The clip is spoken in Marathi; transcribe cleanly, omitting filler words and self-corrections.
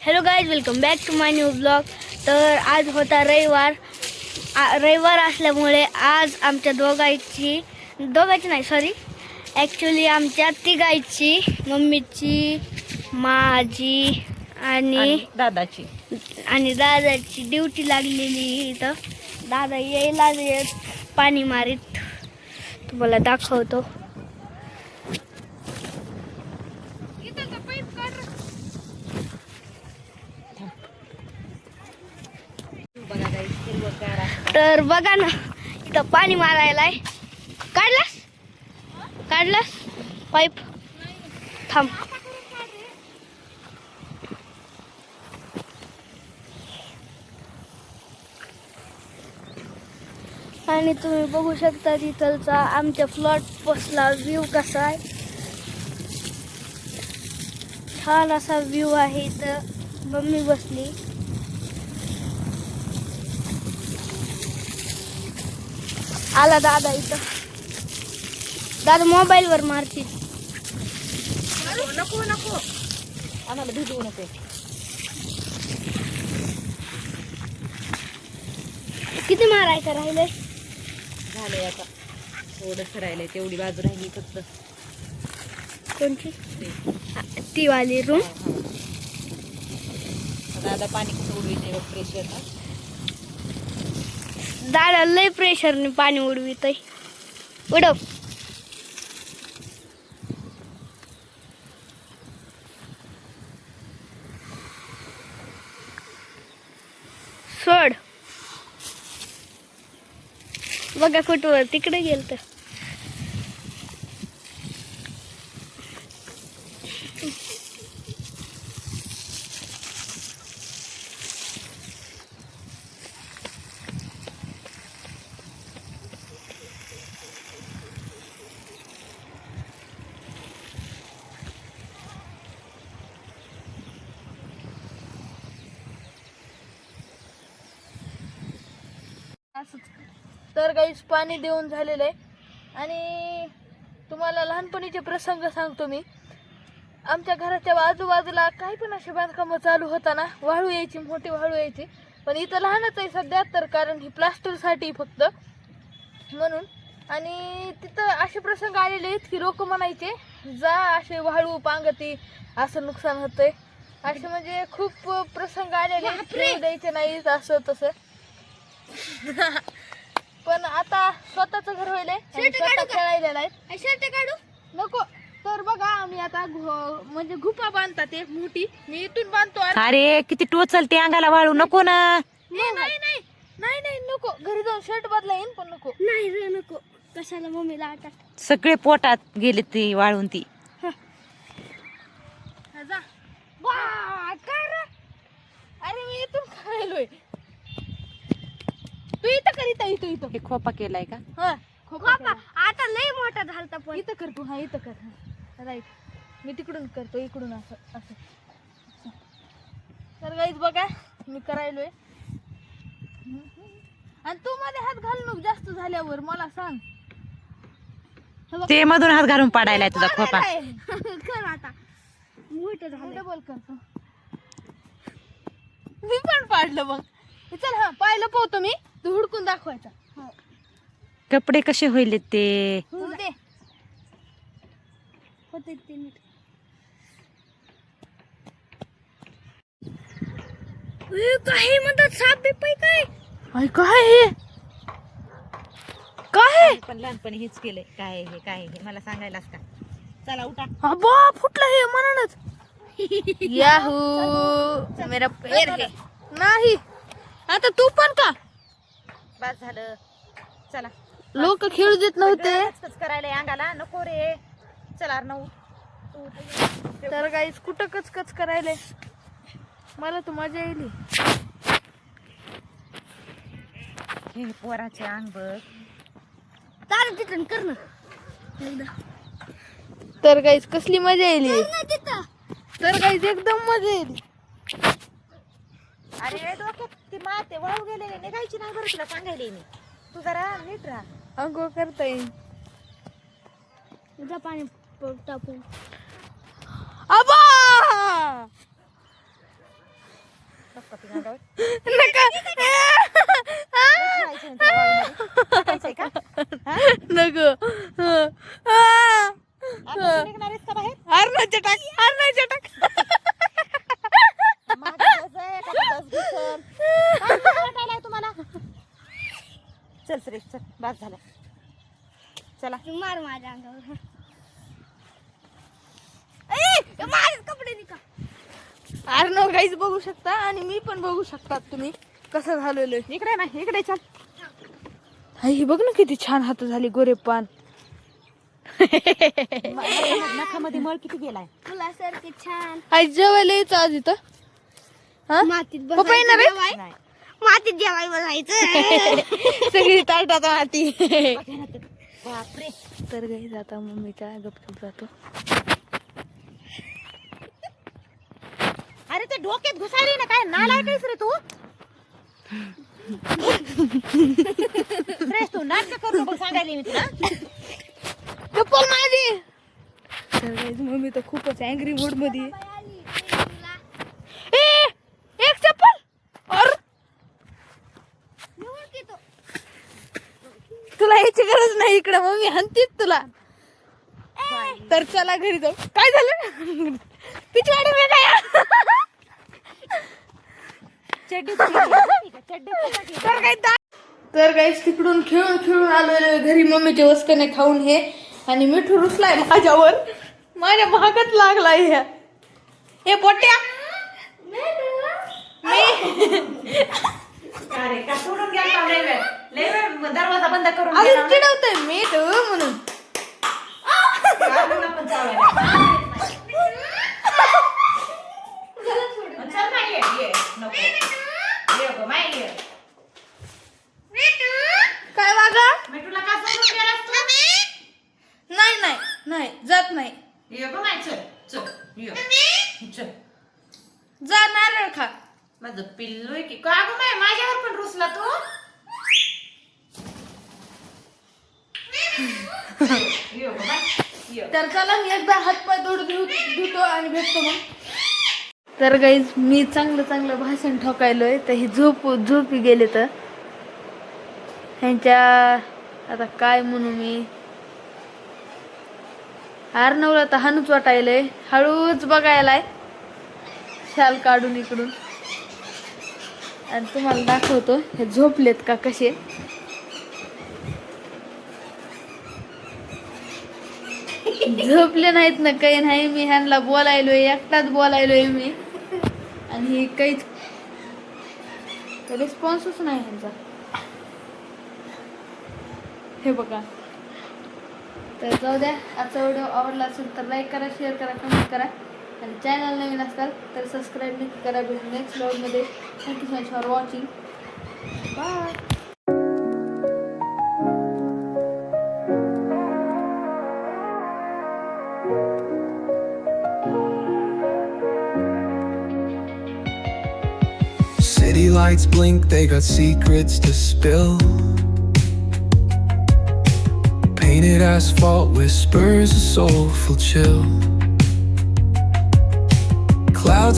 Hello guys, welcome back to my new blog. तर आज होता रविवार असल्यामुळे आज आमच्या दोघांची नाही सॉरी ॲक्च्युली आमच्या तिघांची, मम्मीची, माझी आणि दादाची ड्युटी लागलेली इथं. दादा यायला पाणी मारीत तुम्हाला दाखवतो. तर बघा ना, इथं पाणी मारायलाय. काढलास पाईप? थांब. आणि तुम्ही बघू शकता तिथलचा आमच्या फ्लॉट पसला व्ह्यू कसा आहे. छान असा व्ह्यू आहे. इथं मम्मी बसली. आला दादा इथं. दादा मोबाईल वर मारतील. नको आम्हाला भिजवू नको. किती मारायचं राहिलंय? झालंय आता, थोडंच राहिलंय. तेवढी बाजू राहिली फक्त. कोणची? ती वाली रूम. दादा पाणी कसं उडविते बघ, प्रेशर. दादा लय प्रेशरने पाणी उडवितय. उडव. सोड. बघा कुठवर तिकडे गेल तर. तर गाईस, पाणी देऊन झालेलं आहे. आणि तुम्हाला लहानपणीचे प्रसंग सांगतो मी. आमच्या घराच्या आजूबाजूला काही पण असे बांधकामं चालू होताना वाळू यायची, मोठी वाळू यायची. पण इथं लहानच आहे सध्या, तर कारण ही प्लास्टरसाठी फक्त म्हणून. आणि तिथं असे प्रसंग आलेले आहेत की लोक म्हणायचे जा असे वाळू पांगती, असं नुकसान होतंय. असे म्हणजे खूप प्रसंग आलेले, द्यायचे नाहीत असं तसं. पण आता स्वतःच घर होईल, स्वतः खेळायला आहे. शर्ट काढू नको. तर बघा, आम्ही आता म्हणजे गुफा बांधतात एक मोठी. मी इथून बांधतो. अरे किती टोचलते अंगाला वाळू. नको ना. नाही नको. घरी जाऊन शर्ट बदला येईन, पण नको. नाही रे नको. कशाला मम्मीला आटा. सगळे पोटात गेले ती वाळून ती. जा. अरे मी इथून खायलोय. तू इथं कर. इथं हे खोपा केलाय का? हा, खोपा आता लय मोठा झालता. पण इथं कर तू. हा, इथं कर. राईट. मी तिकडून करतो, इकडून असं असं. तर गाईज बघा, मी करायलोय. आणि तू मध्ये हात घाल नको. जास्त झाल्यावर मला सांग. ते मधून हात घालून पाडायलाय तुझा खोपा. कर आता. मोठं झालं. डबल करतो. मी पण पाडलं बघ. चल, हा पाहिलं पोहतो मी. तू हुडकून दाखवायचा. कपडे कसे होईल ते? होऊ दे. होते ते नीट. काही म्हणतात साप बिपाई काय? काय हे? काय पण लहानपणी हेच केलंय. काय हे मला सांगायलाच का? चला उठा. अबा, फुटलं हे म्हणूनच. याहू मेरा पैर है. नाही आता तू पण का? बस झालं. चला. लोक खेळू देत नव्हते. करायला अंगाला नको रे. चला नऊ. तर गाईस, कुठं कचकच करायले. मला तू मजा येईल. हे पोराचे अंग बघ. चाल तिथून कर ना एकदा. तर गाईस, कसली मजा येईल. तिथं तर गाईस, एकदम मजा येईल. अरे डोक्यात ती माते वाळू गेलेले निघायची नाही बरं, तुला सांगायले मी. तू जरा नीट राहा. अंघोळ करता येईल. जा पाणी टाकून. आबा का तुझ्या अंगावर? नका खेळायचं ना तुला वाळूमध्ये? खेळायचंय का? हा? नको आता तू निघणार आहेस का बाहेर? अर्णाच्या टाक माझं दस आहे का तू दस घेशील? काय काय वाटायलाय तुम्हाला? चल सुरेश चल, बस झालं. चला तू मार माझ्या अंगावर. ए, माझे कपडे निका. अर्णव गाईज बघू शकता आणि मी पण बघू शकतात तुम्ही कसं झालेलं आहे. इकडे ना इकडे चल. ही बघ ना किती छान हात झाली गोरे पान. नखामध्ये मळ किती गेलाय. फुलासारखे छान. आई जेवायला यायचं आज इथं. हा मातीत पप्पा येणार आहे? बसायचं. नाही मातीत जेवाय बसायचं. सगळी ताटात माती. बापरे. तर गाईज आता मम्मीच्या गपचूप जातो. अरे ते डोक्यात घुसायली ना काय नालायक आहेस रे तू. श्रेष्ठ तू नाटक करू नको सांगायला मी तुला. चप्पल माझी. तर गाईज मम्मी तर खूपच अँग्री मूड मध्ये आहे. ए, एक चप्पल और तुला याची गरज नाही इकडे मम्मी हनतीच तुला. तर चला घरी जाऊ. काय झालं पिछवाडे में काय तर गाईस तिकडून खेळून आलेलो घरी मम्मीचे वस्तने खाऊन हे आणि मिठू रुसलाय माझ्यावर. माझ्या भागात लागलाय ह्या. हे पोट्या अरे का सोडून गेला लय वेळ दरवाजा बंद करून अजून चिडवतोय मीठ म्हणून. पण चावायला. चल ना ये नको ये गो माय ये. काय वागा मी तुला का सोडून गेलास तू? नाही जात नाही. ये गो माय चल चल ये चल. जा नारळ खा. माझं पिल्लू आहे की का गो माय माझ्यावर पण रुसला तू. ये गो माय ये. तर चला मी एकदा हातपाय धुतो आणि भेटतो मग. तर गाईज मी चांगलं भाषण ठोकायलोय तर ही झोपी गेले तर ह्यांच्या आता काय म्हणू मी. अर्णवला तर हानूच वाटायलंय. हळूच बघायलाय शाल काढून इकडून आणि तुम्हाला दाखवतो हे झोपलेत का कसे. झोपले नाहीत ना काही नाही. मी ह्यांना बोलायलोय एकटाच बोलायलोय मी आणि हे काहीच रिस्पॉन्सच नाही ह्यांचा. हे बघा. तर जाऊ द्या. आजचा व्हिडिओ आवडला असेल तर लाईक करा, शेअर करा, कमेंट करा आणि चॅनल नवीन असाल तर सबस्क्राईब नक्की करा. भेटू नेक्स्ट व्लॉगमध्ये. Thank you so much for watching. Bye. City lights blink, they got secrets to spill. Painted asphalt whispers a soulful chill. Clouds